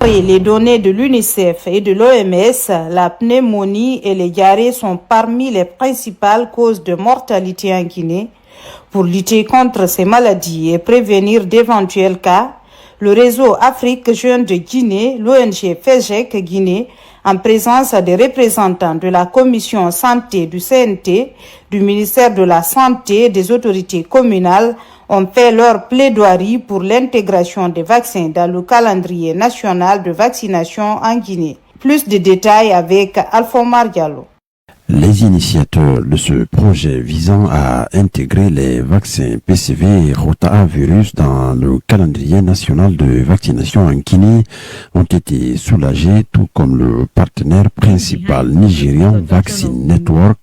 D'après les données de l'UNICEF et de l'OMS, la pneumonie et les diarrhées sont parmi les principales causes de mortalité en Guinée. Pour lutter contre ces maladies et prévenir d'éventuels cas, le réseau Afrique Jeune de Guinée, l'ONG FEGEC Guinée, en présence des représentants de la Commission Santé du CNT, du ministère de la Santé et des autorités communales, ont fait leur plaidoirie pour l'intégration des vaccins dans le calendrier national de vaccination en Guinée. Plus de détails avec Alphomar Diallo. Les initiateurs de ce projet visant à intégrer les vaccins PCV et rotavirus dans le calendrier national de vaccination en Guinée ont été soulagés, tout comme le partenaire principal nigérian Vaccine Network,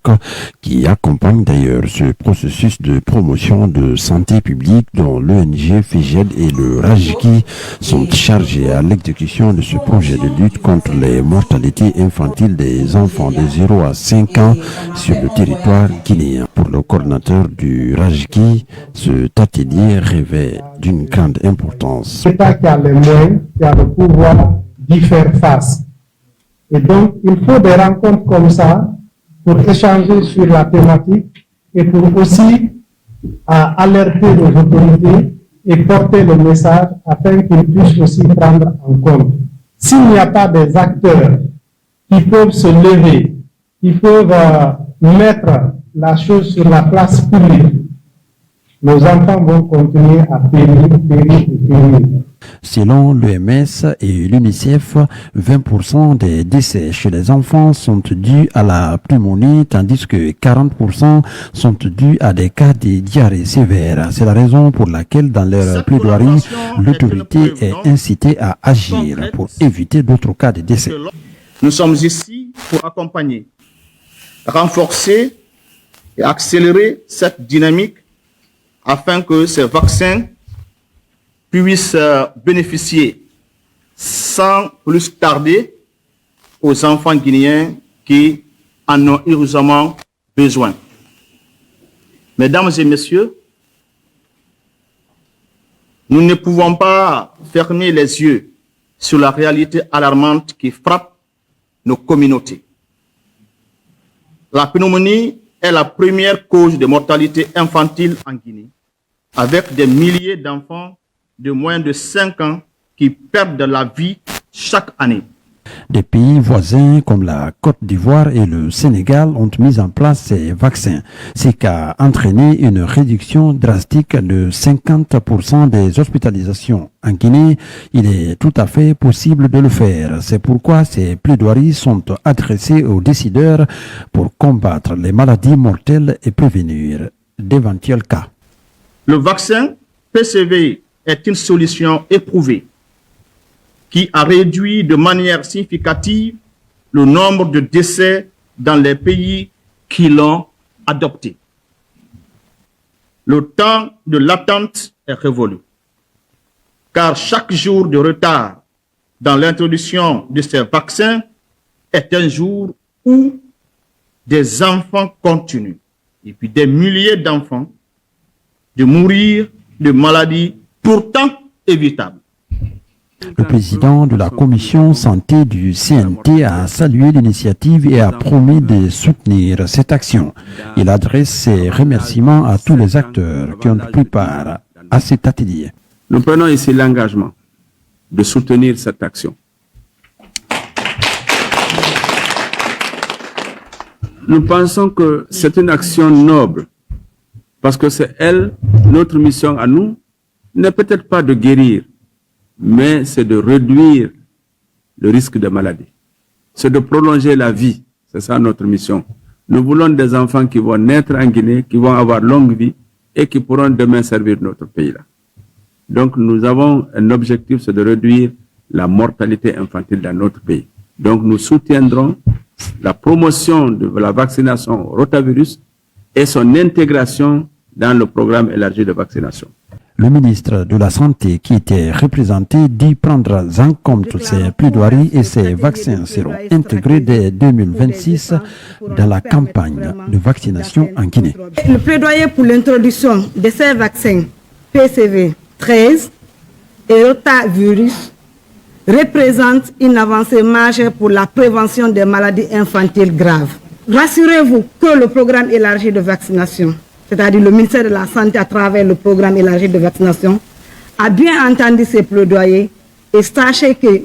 qui accompagne d'ailleurs ce processus de promotion de santé publique dont l'ONG FEGED et le RAJGI sont chargés à l'exécution de ce projet de lutte contre les mortalités infantiles des enfants de 0 à 5 ans sur le territoire guinéen. Pour le coordinateur du RAJGI, cet atelier revêt d'une grande importance. L'État qui a les moyens, qui a le pouvoir d'y faire face. Et donc, il faut des rencontres comme ça pour échanger sur la thématique et pour aussi alerter les autorités et porter le message afin qu'ils puissent aussi prendre en compte. S'il n'y a pas des acteurs qui peuvent se lever, qui peuvent mettre la chose sur la place publique, nos enfants vont continuer à périr. Selon l'OMS et l'UNICEF, 20% des décès chez les enfants sont dus à la pneumonie, tandis que 40% sont dus à des cas de diarrhée sévère. C'est la raison pour laquelle, dans leur plaidoirie, l'autorité est incitée à agir pour éviter d'autres cas de décès. Nous sommes ici pour accompagner, renforcer et accélérer cette dynamique afin que ces vaccins puissent bénéficier sans plus tarder aux enfants guinéens qui en ont urgemment besoin. Mesdames et messieurs, nous ne pouvons pas fermer les yeux sur la réalité alarmante qui frappe nos communautés. La pneumonie est la première cause de mortalité infantile en Guinée, avec des milliers d'enfants de moins de 5 ans qui perdent la vie chaque année. Des pays voisins comme la Côte d'Ivoire et le Sénégal ont mis en place ces vaccins, ce qui a entraîné une réduction drastique de 50% des hospitalisations. En Guinée, il est tout à fait possible de le faire. C'est pourquoi ces plaidoiries sont adressées aux décideurs pour combattre les maladies mortelles et prévenir d'éventuels cas. Le vaccin PCV est une solution éprouvée qui a réduit de manière significative le nombre de décès dans les pays qui l'ont adopté. Le temps de l'attente est révolu, car chaque jour de retard dans l'introduction de ces vaccins est un jour où des enfants continuent, et puis des milliers d'enfants, de mourir de maladies pourtant évitables. Le président de la commission santé du CNT a salué l'initiative et a promis de soutenir cette action. Il adresse ses remerciements à tous les acteurs qui ont pris part à cet atelier. Nous prenons ici l'engagement de soutenir cette action. Nous pensons que c'est une action noble parce que c'est elle, notre mission à nous, n'est peut-être pas de guérir, mais c'est de réduire le risque de maladie. C'est de prolonger la vie. C'est ça notre mission. Nous voulons des enfants qui vont naître en Guinée, qui vont avoir longue vie et qui pourront demain servir notre pays-là. Donc nous avons un objectif, c'est de réduire la mortalité infantile dans notre pays. Donc nous soutiendrons la promotion de la vaccination au rotavirus et son intégration dans le programme élargi de vaccination. Le ministre de la Santé, qui était représenté, dit prendre en compte ces plaidoiries et ces vaccins seront intégrés dès 2026 dans la campagne de vaccination en Guinée. Le plaidoyer pour l'introduction de ces vaccins PCV 13 et rotavirus représente une avancée majeure pour la prévention des maladies infantiles graves. Rassurez-vous que le programme élargi de vaccination, c'est-à-dire le ministère de la Santé à travers le programme élargi de vaccination, a bien entendu ces plaidoyers et sachez que,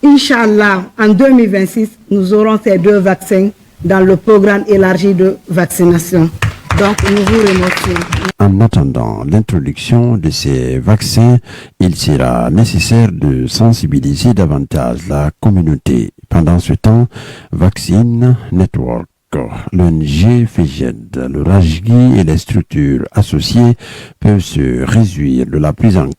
Inch'Allah, en 2026, nous aurons ces 2 vaccins dans le programme élargi de vaccination. Donc, nous vous remercions. En attendant l'introduction de ces vaccins, il sera nécessaire de sensibiliser davantage la communauté. Pendant ce temps, Vaccine Network, l'ONG FEGED, le RAJGI et les structures associées peuvent se réjouir de la prise en compte